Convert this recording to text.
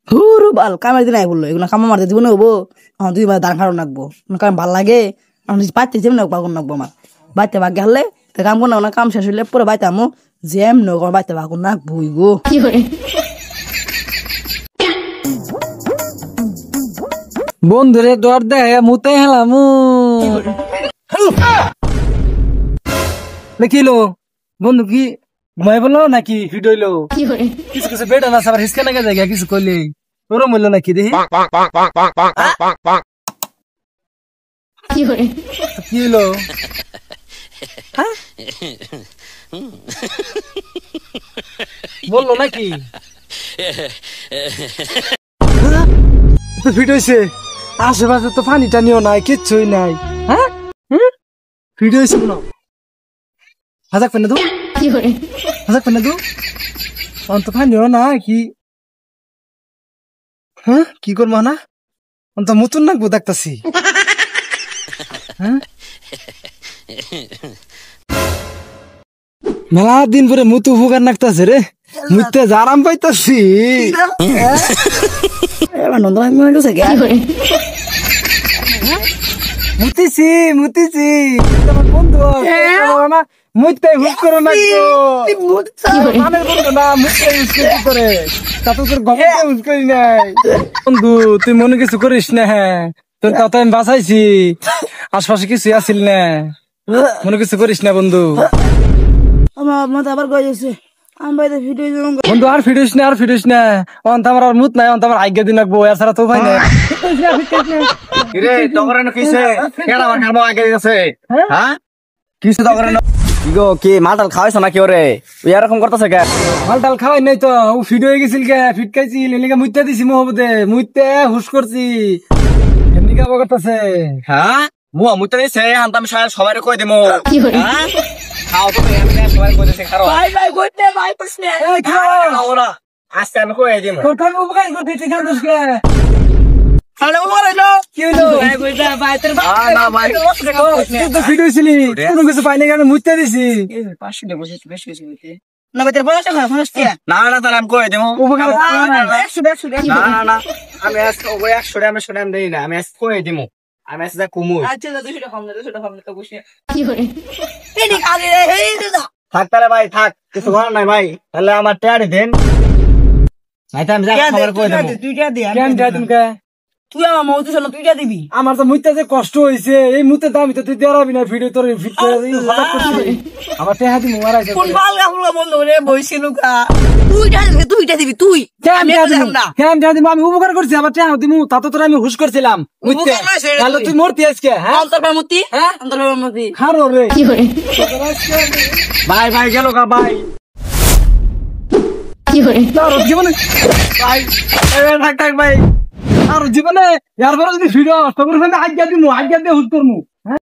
হুরু বাল কামাই দিন বললো এগুলো কামা মারতে দিব না হবো আমার 2 বার দান খাওয়া নাকবো কারণ ভাল লাগে আমি বাইতে যেমন পাগল নাকবো আমার বাইতে ভাগ্য হলে কাম করো না কাম শেষ হইলে পুরো বাইতে আমো যেম নগর বাইতে ভাগো নাকবো গো বন্ধুরে দর দে মুতে হেলাম দেখিলো বন্ধু কি ঘুমাই বললো নাকি হিট হইলো কিছু কিছু বেটা না সবার হিসকে নাকি জায়গা কিছু করলে ওরম হইলো নাকি দেখি কি হইলো বললো নাকি ফিট হয়েছে আশেপাশে তো পানি টানিও নাই কিচ্ছুই নাই হ্যাঁ ফিট হয়েছে না হাজাক পেনে দু হাজাক পেনে দু অন্ত পানিও না কি হ্যাঁ কি করবো না অন্ত মতন নাকবো দেখতাছি হ্যাঁ মেলা দিন পরে মুতু ফুকার নাকতাছে রে মুতে আরাম পাইতাছি মুতিছি মুতিছি তোমার বন্ধু না মুতে হুক করো না মানের বন্ধু না মুতে ইউজ করতে করে তা তো তোর গপে ইউজ করি নাই বন্ধু তুই মনে কিছু করিস না হ্যাঁ তোর কথা আমি বাঁচাইছি আশপাশে কিছু আসিল না মনে কিছু করিস না বন্ধু আমার মাথা আবার গেছে আমি বাইরে ভিডিও বন্ধু আর ফিডিস না আর ফিডিস না অন্ত আমার আর মুত নাই অন্ত আমার আজ্ঞা দিন রাখবো এর ছাড়া তো ভাই না রে তগরানো কিসে কেডা আমার কামা আগে গেছে হ্যাঁ কিসে তগরানো কি গো কি মালটাল খাওয়াইছ নাকি ওরে ওই এরকম করতেছে কে মালটাল খাওয়াই নাই তো ও ফিড হয়ে গেছিল কে ফিট খাইছি লেলিকা মুইতে দিছি মোহবতে মুইতে হুশ করছি এমনি কাম করতেছে হ্যাঁ মুতে দিছে আনতা আমি সবাই কই দিমু হ্যাঁ খাও তো আমি সবাই কই দিছে খারো ভাই ভাই কইতে ভাই প্রশ্ন এই খাও ওরা আজকে আমি কই দিমু তোর কাম উপকার করতে ঠিক আছে কে খালে মারাইলো কি হলো ভাই কইতা ভাই তোর না ভাই তুই তো ফিড হইছিলি কোনো কিছু পাই না কেন মুইতে দিছি 500 টাকা বসে বেশি বেশি হইতে না ভাই তোর 50 টাকা 50 টাকা না না তাহলে আমি কই দিমু উপকার 100 না না না আমি আজকে ওই 100 টাকা আমি শুনাম দেই না আমি আজকে কই দিমু আমি আজকে কুমু আচ্ছা 200 টাকা কম 200 টাকা কম তো বসে কি করে এই খালি রে এই দাদা থাক তাহলে ভাই থাক কিছু করার নাই ভাই তাহলে আমার টায়ারে দেন নাই আমি যা খবর কই দেবো তুইটা দে কেন যাই তুমি তুই আমার মৌতে শোনো তুইটা দিবি আমার তো মুইতে যে কষ্ট হইছে এই মুতে দামি তো তুই দেরাবি না ভিডিও তোর ফিট করে হঠাৎ করছিস আমার টেহা দি মারাইছে কোন বাল গামলা বন্ধ রে বইছিল কা তুইটা দিবি তুই আমি আমি উপকার করছি আবার টেহা দিমু তা তো তোর আমি হুশ করছিলাম মুতে তাহলে তুই মরতি আজকে হ্যাঁ অন্তর্মতি হ্যাঁ অন্তর্মতি খারো রে ভাই ভাই গেল গা ভাই তোর জীবনে ভাই থাক থাক ভাই আর জীবনে এর পরে যদি ভিডিও নষ্ট করিস আজ্ঞা দিমু আজ্ঞা দিয়ে হুশ করমু হ্যাঁ